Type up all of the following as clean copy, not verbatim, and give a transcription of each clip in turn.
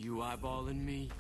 You eyeballing me?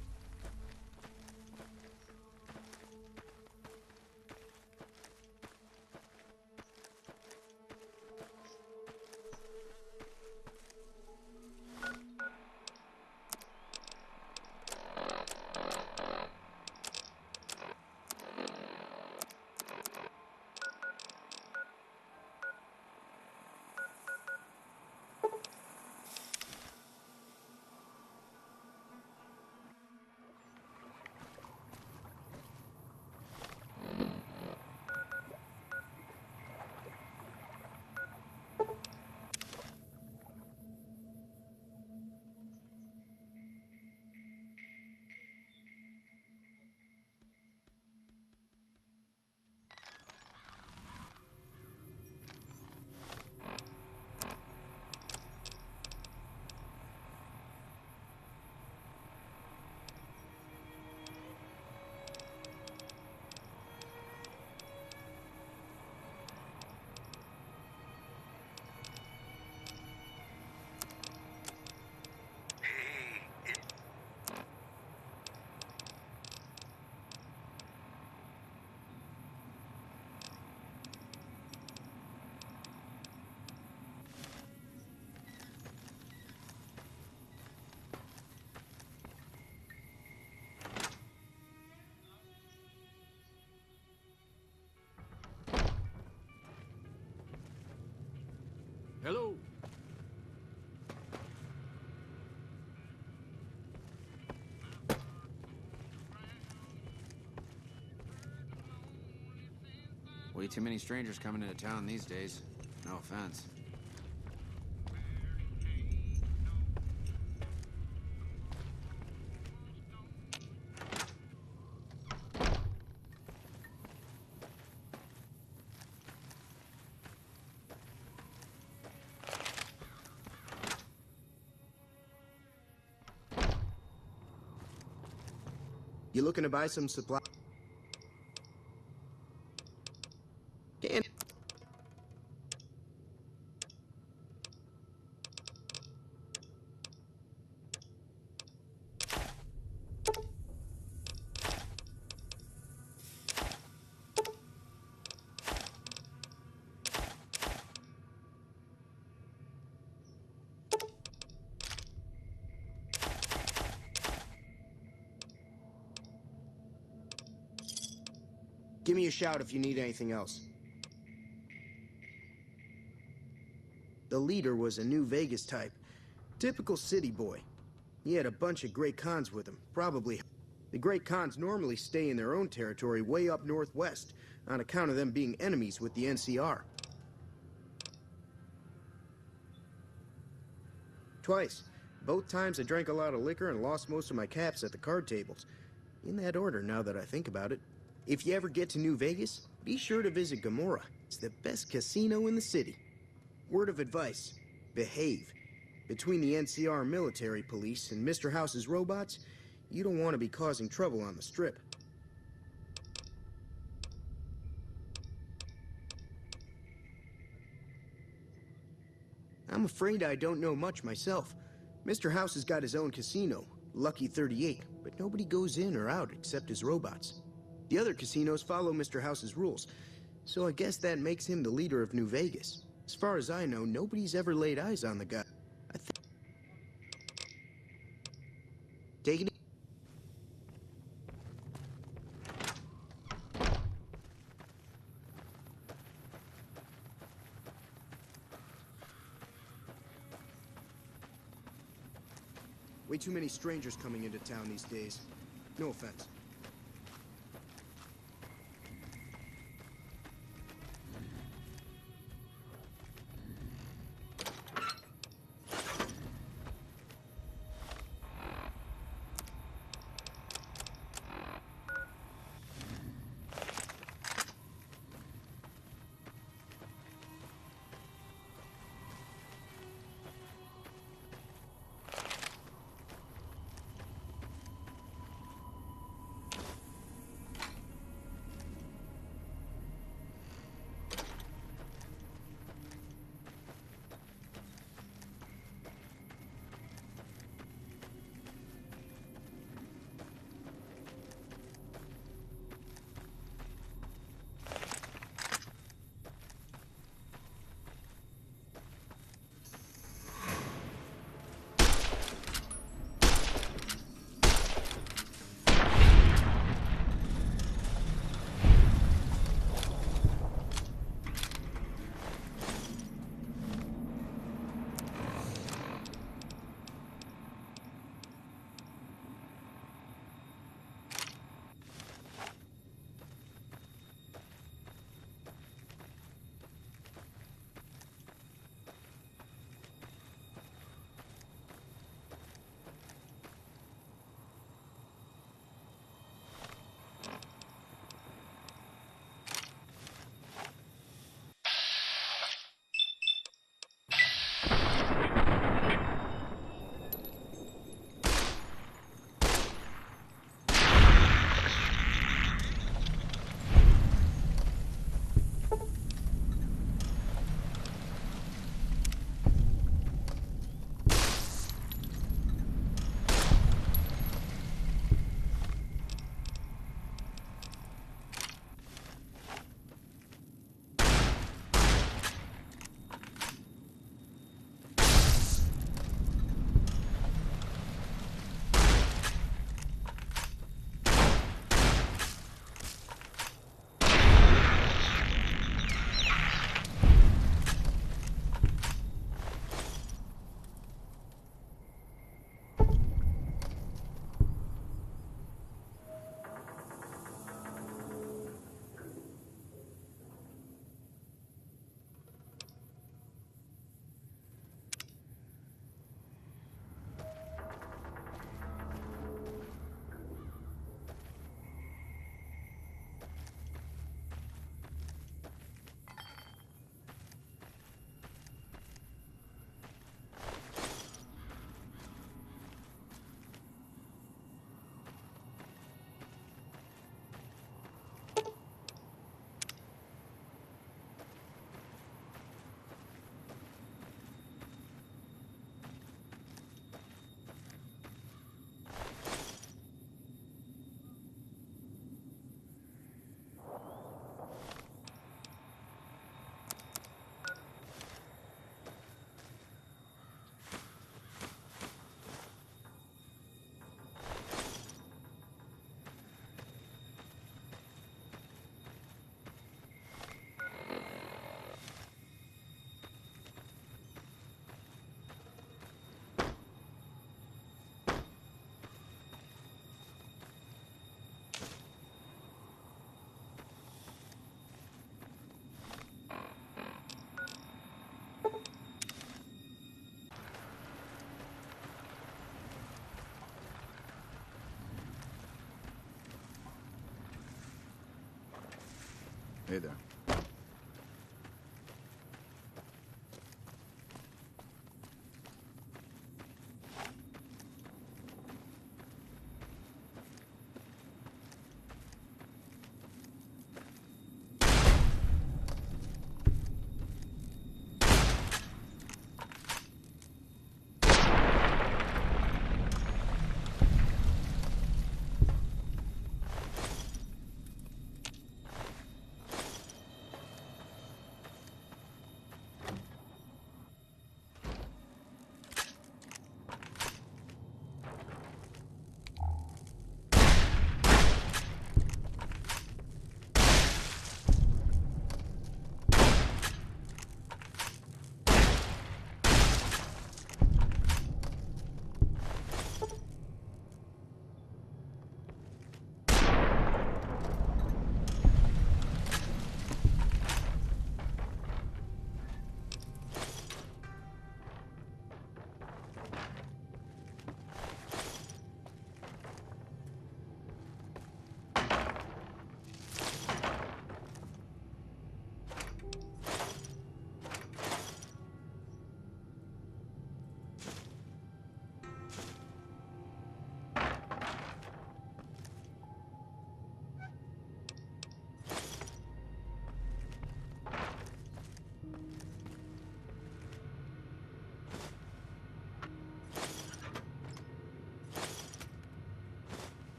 Hello? Way too many strangers coming into town these days. No offense. You looking to buy some supply? Can Give me a shout if you need anything else. The leader was a New Vegas type. Typical city boy. He had a bunch of Great Khans with him, probably. The Great Khans normally stay in their own territory way up northwest, on account of them being enemies with the NCR. Twice. Both times I drank a lot of liquor and lost most of my caps at the card tables. In that order, now that I think about it. If you ever get to New Vegas, be sure to visit Gomorrah. It's the best casino in the city. Word of advice, behave. Between the NCR military police and Mr. House's robots, you don't want to be causing trouble on the Strip. I'm afraid I don't know much myself. Mr. House has got his own casino, Lucky 38, but nobody goes in or out except his robots. The other casinos follow Mr. House's rules, so I guess that makes him the leader of New Vegas. As far as I know, nobody's ever laid eyes on the guy. Taking it. Way too many strangers coming into town these days. No offense. Hey there.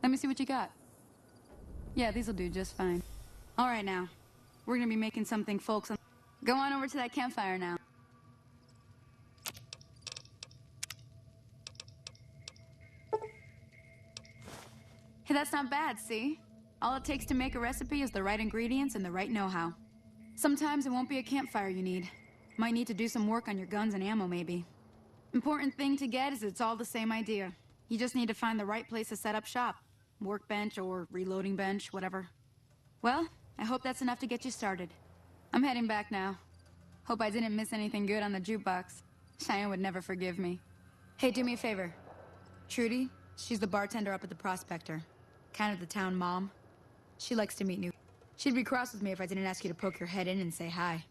Let me see what you got. Yeah, these'll do just fine. All right, now. We're gonna be making something, folks. Go on over to that campfire now. Hey, that's not bad, see? All it takes to make a recipe is the right ingredients and the right know-how. Sometimes it won't be a campfire you need. Might need to do some work on your guns and ammo, maybe. Important thing to get is it's all the same idea. You just need to find the right place to set up shop. Workbench or reloading bench, whatever. Well, I hope that's enough to get you started. I'm heading back now. Hope I didn't miss anything good on the jukebox. Cheyenne would never forgive me. Hey, do me a favor. Trudy, she's the bartender up at the Prospector. Kind of the town mom. She likes to meet new. She'd be cross with me if I didn't ask you to poke your head in and say hi.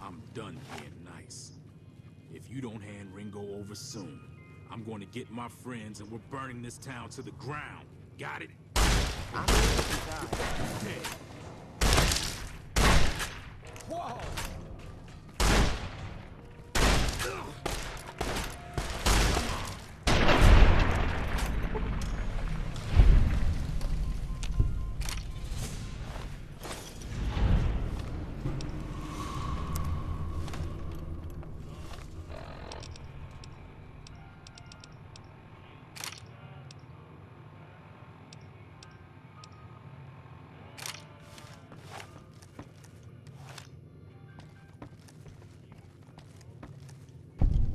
I'm done being nice. If you don't hand Ringo over soon, I'm going to get my friends and we're burning this town to the ground. Got it? I'm ready to die. Hey. Whoa!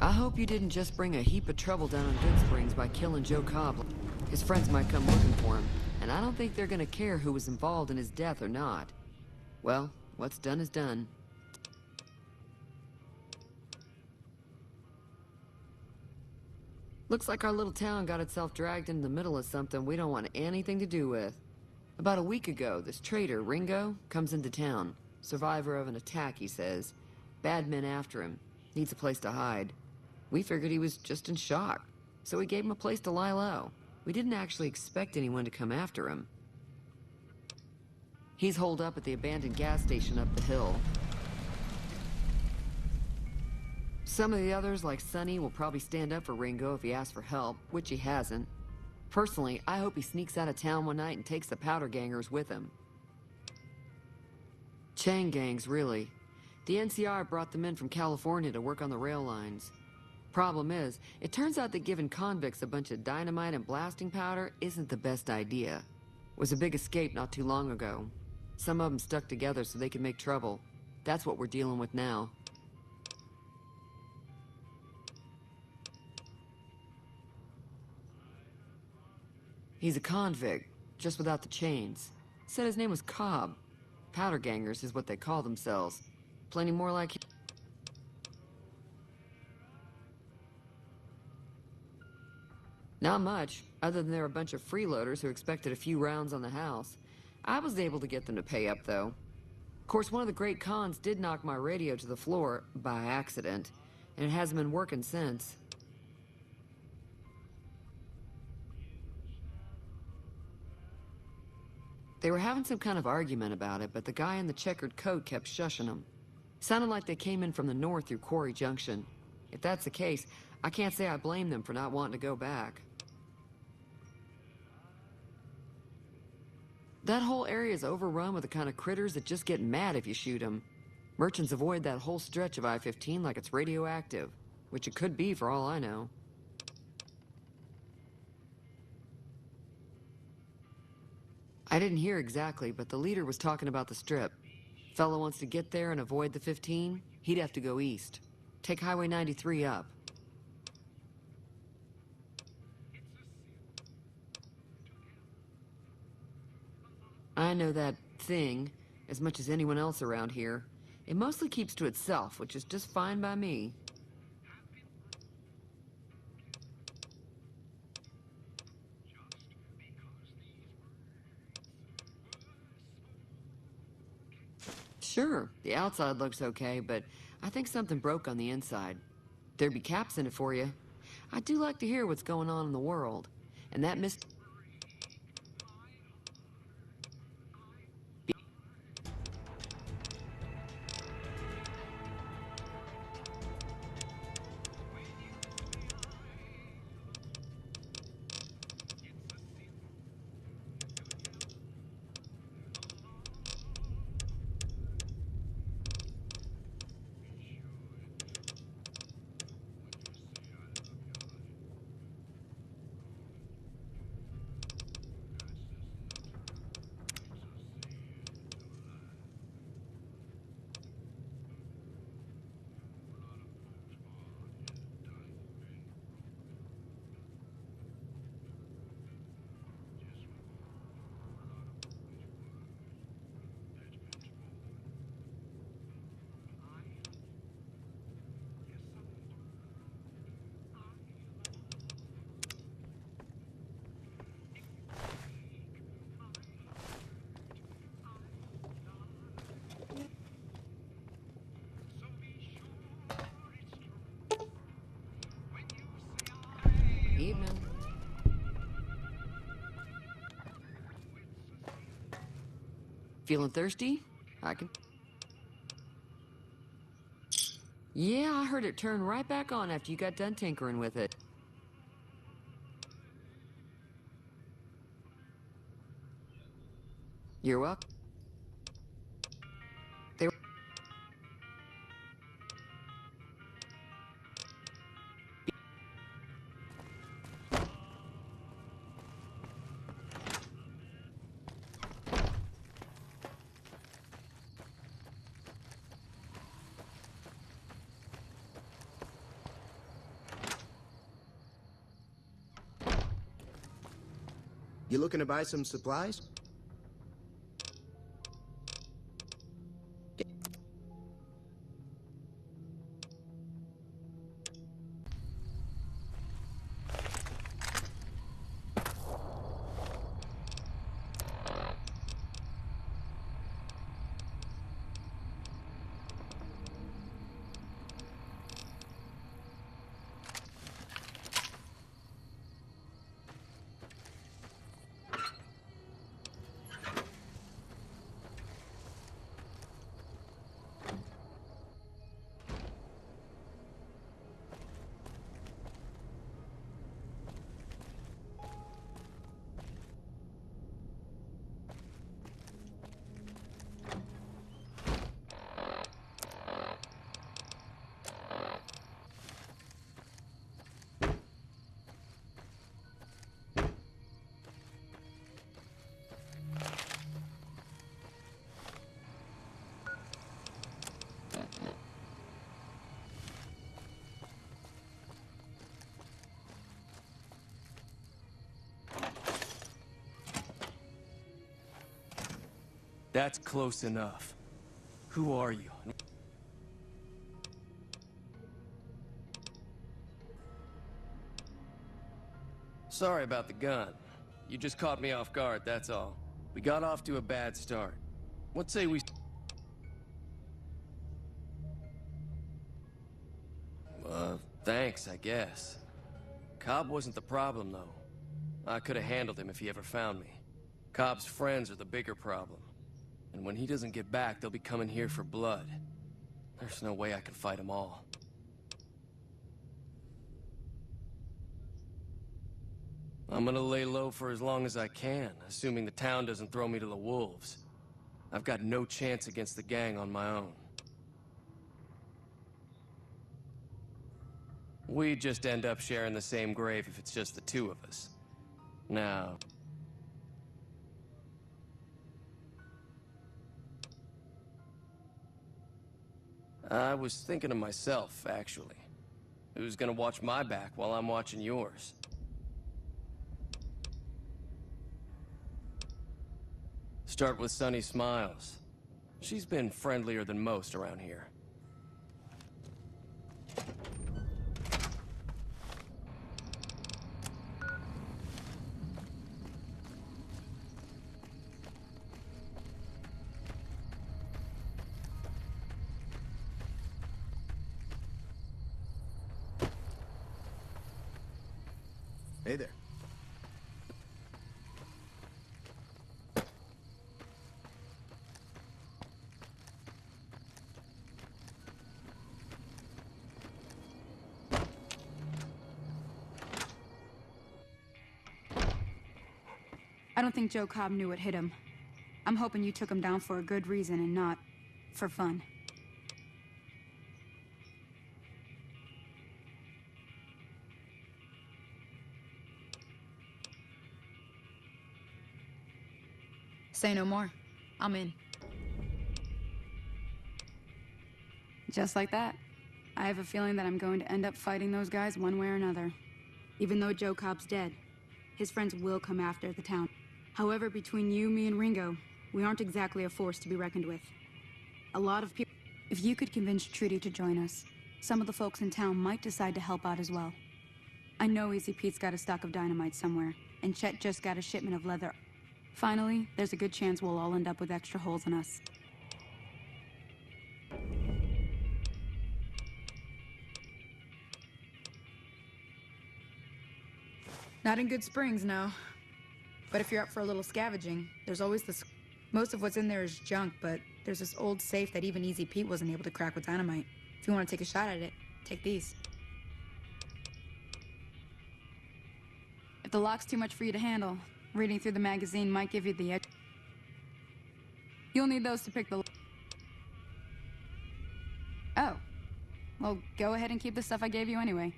I hope you didn't just bring a heap of trouble down on Good Springs by killing Joe Cobb. His friends might come looking for him, and I don't think they're gonna care who was involved in his death or not. Well, what's done is done. Looks like our little town got itself dragged into the middle of something we don't want anything to do with. About a week ago, this traitor, Ringo, comes into town. Survivor of an attack, he says. Bad men after him. Needs a place to hide. We figured he was just in shock, so we gave him a place to lie low. We didn't actually expect anyone to come after him. He's holed up at the abandoned gas station up the hill. Some of the others, like Sonny, will probably stand up for Ringo if he asks for help, which he hasn't. Personally, I hope he sneaks out of town one night and takes the powder gangers with him. Chain gangs, really. The NCR brought them in from California to work on the rail lines. Problem is, it turns out that giving convicts a bunch of dynamite and blasting powder isn't the best idea. It was a big escape not too long ago. Some of them stuck together so they could make trouble. That's what we're dealing with now. He's a convict, just without the chains. Said his name was Cobb. Powder gangers is what they call themselves. Plenty more like him. Not much, other than they're a bunch of freeloaders who expected a few rounds on the house. I was able to get them to pay up, though. Of course, one of the great cons did knock my radio to the floor, by accident, and it hasn't been working since. They were having some kind of argument about it, but the guy in the checkered coat kept shushing them. Sounded like they came in from the north through Quarry Junction. If that's the case, I can't say I blame them for not wanting to go back. That whole area is overrun with the kind of critters that just get mad if you shoot them. Merchants avoid that whole stretch of I-15 like it's radioactive, which it could be for all I know. I didn't hear exactly, but the leader was talking about the strip. Fellow wants to get there and avoid the 15, he'd have to go east. Take Highway 93 up. I know that thing as much as anyone else around here. It mostly keeps to itself, which is just fine by me. Sure, the outside looks okay, but I think something broke on the inside. There'd be caps in it for you. I do like to hear what's going on in the world. And that evening. Feeling thirsty? I can... Yeah, I heard it turn right back on after you got done tinkering with it. You're welcome. You looking to buy some supplies? That's close enough. Who are you? Sorry about the gun. You just caught me off guard, that's all. We got off to a bad start. What say we... Thanks, I guess. Cobb wasn't the problem, though. I could have handled him if he ever found me. Cobb's friends are the bigger problem. And when he doesn't get back, they'll be coming here for blood. There's no way I can fight them all. I'm gonna lay low for as long as I can, assuming the town doesn't throw me to the wolves. I've got no chance against the gang on my own. We just end up sharing the same grave if it's just the two of us. Now... I was thinking of myself, actually. Who's gonna watch my back while I'm watching yours? Start with Sunny Smiles. She's been friendlier than most around here. Hey there. I don't think Joe Cobb knew what hit him. I'm hoping you took him down for a good reason and not for fun. Say no more. I'm in. Just like that. I have a feeling that I'm going to end up fighting those guys one way or another. Even though Joe Cobb's dead, his friends will come after the town. However, between you, me, and Ringo, we aren't exactly a force to be reckoned with. A lot of people... If you could convince Trudy to join us, some of the folks in town might decide to help out as well. I know Easy Pete's got a stock of dynamite somewhere, and Chet just got a shipment of leather. Finally, there's a good chance we'll all end up with extra holes in us. Not in Good Springs, no. But if you're up for a little scavenging, there's always this... Most of what's in there is junk, but there's this old safe that even Easy Pete wasn't able to crack with dynamite. If you want to take a shot at it, take these. If the lock's too much for you to handle, reading through the magazine might give you the edge. You'll need those to pick the... Oh. Well, go ahead and keep the stuff I gave you anyway.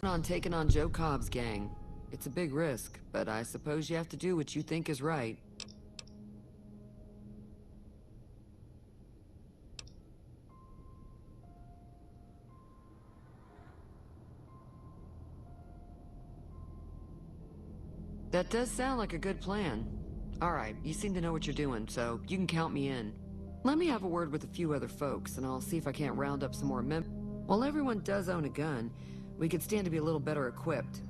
On taking on Joe Cobb's gang. It's a big risk, but I suppose you have to do what you think is right. That does sound like a good plan. Alright, you seem to know what you're doing, so you can count me in. Let me have a word with a few other folks, and I'll see if I can't round up some more While everyone does own a gun, we could stand to be a little better equipped.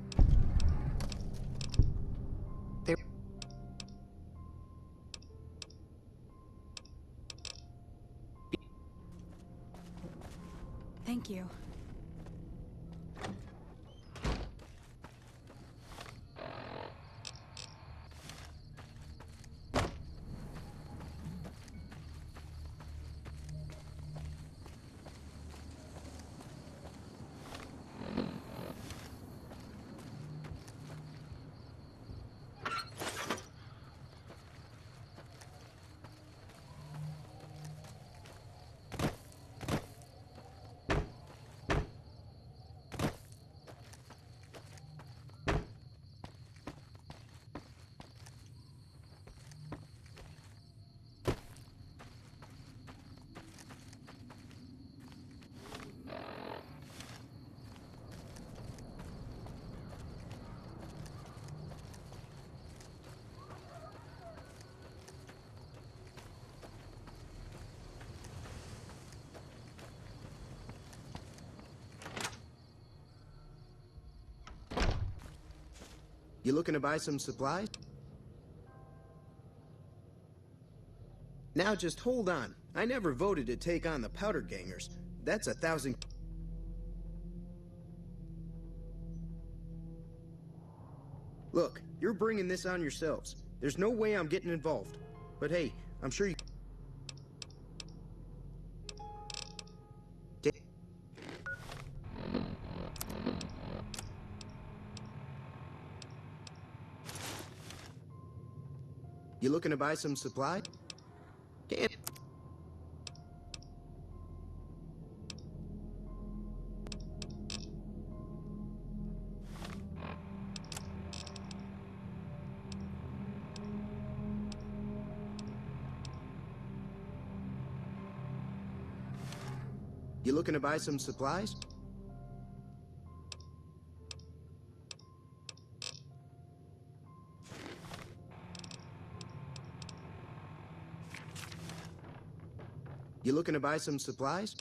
Thank you. You looking to buy some supplies? Now just hold on. I never voted to take on the powder gangers. That's 1,000... Look, you're bringing this on yourselves. There's no way I'm getting involved. But hey, I'm sure you... You looking to buy some supply? Can't. You looking to buy some supplies? You looking to buy some supplies?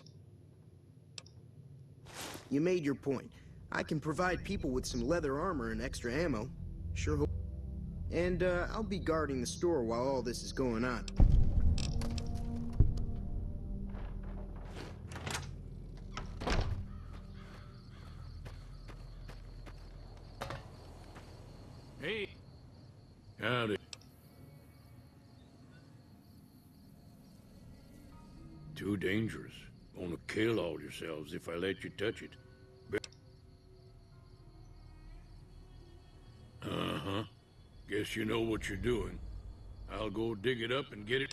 You made your point. I can provide people with some leather armor and extra ammo. Sure hope. And, I'll be guarding the store while all this is going on. Hey. Howdy. Too dangerous. Gonna kill all yourselves if I let you touch it. Uh-huh. Guess you know what you're doing. I'll go dig it up and get it.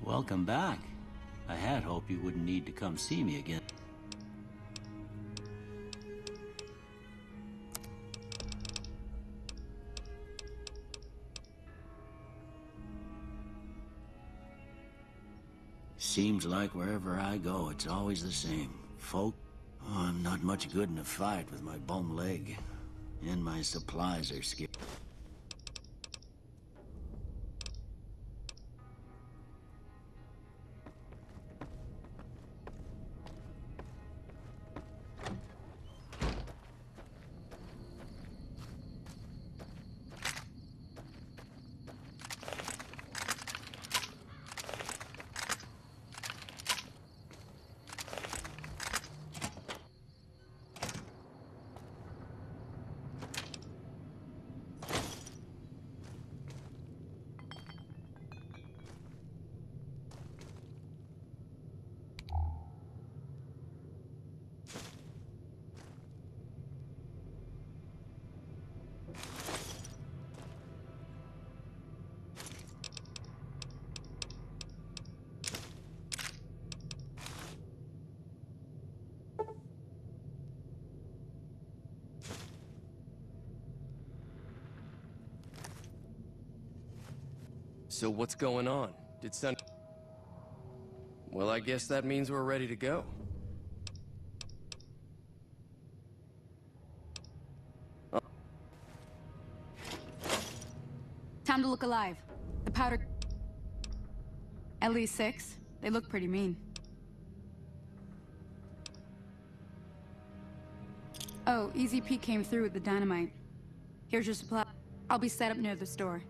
Welcome back. I had hoped you wouldn't need to come see me again. Seems like wherever I go, it's always the same. Folk, I'm not much good in a fight with my bum leg. And my supplies are scarce. So what's going on? Did Sun... Well, I guess that means we're ready to go. Time to look alive. The powder... At least 6. They look pretty mean. Oh, Easy Pete came through with the dynamite. Here's your supply. I'll be set up near the store.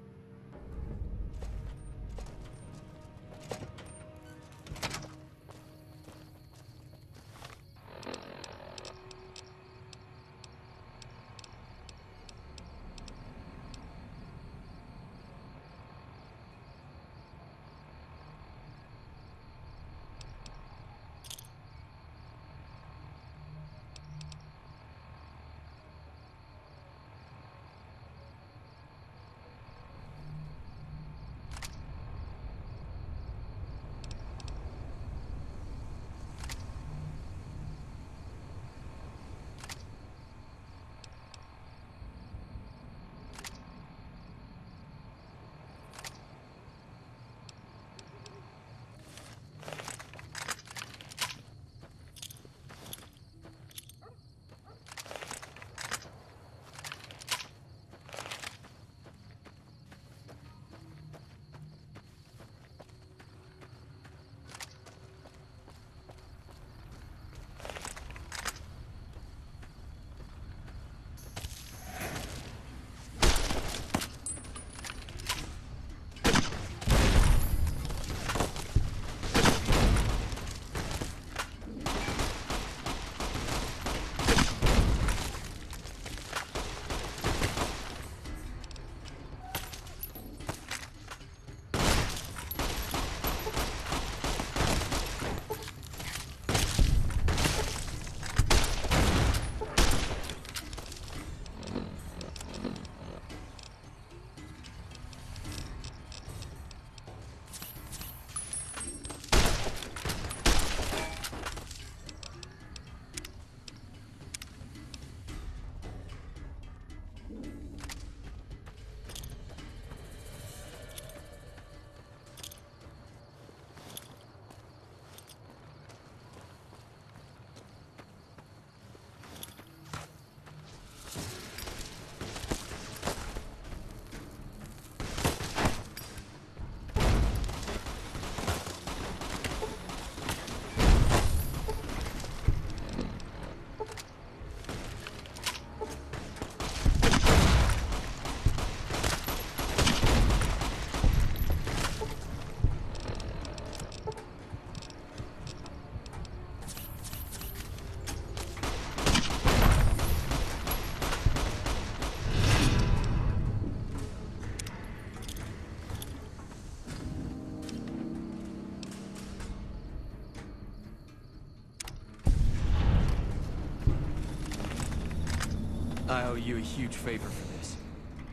I owe you a huge favor for this.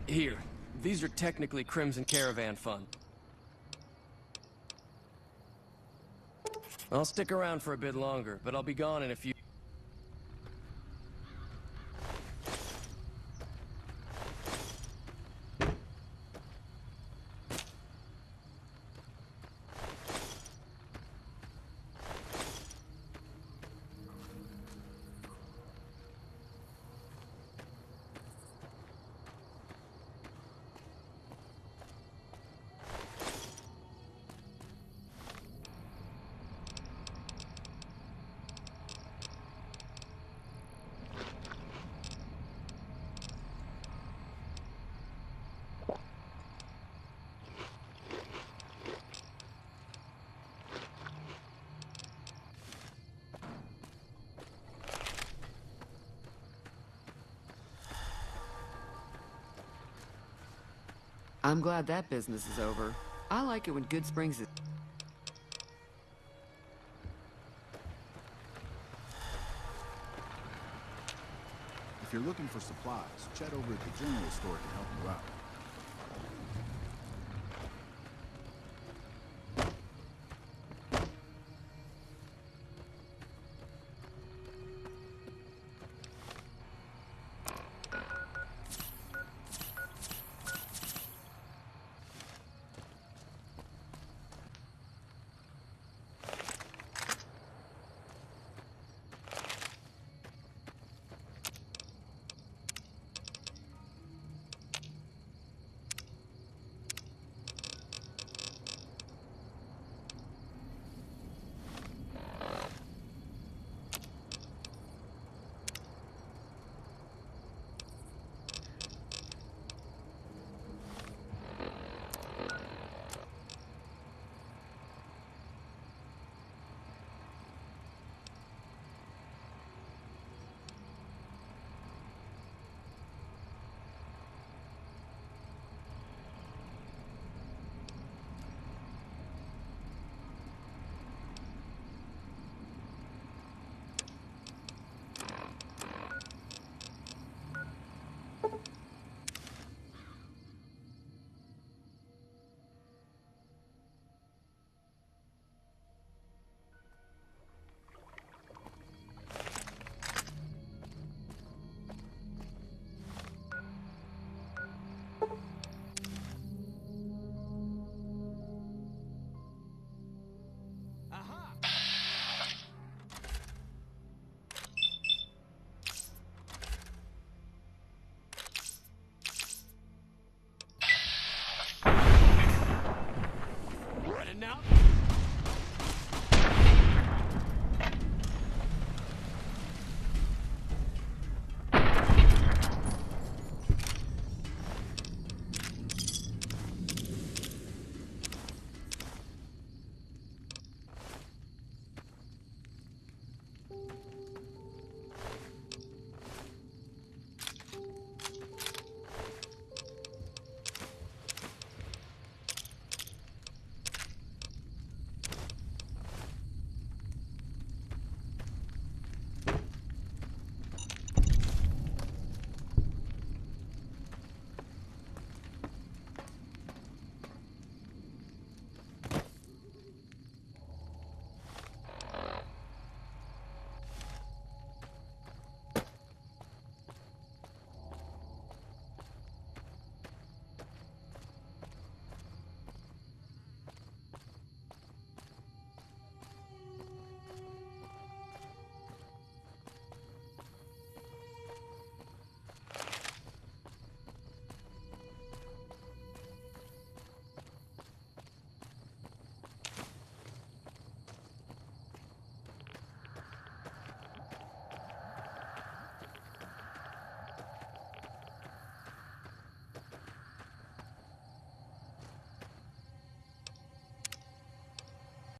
Here, these are technically Crimson Caravan funds. I'll stick around for a bit longer, but I'll be gone in a few... I'm glad that business is over. I like it when Good Springs is... If you're looking for supplies, chat over at the general store can help you out.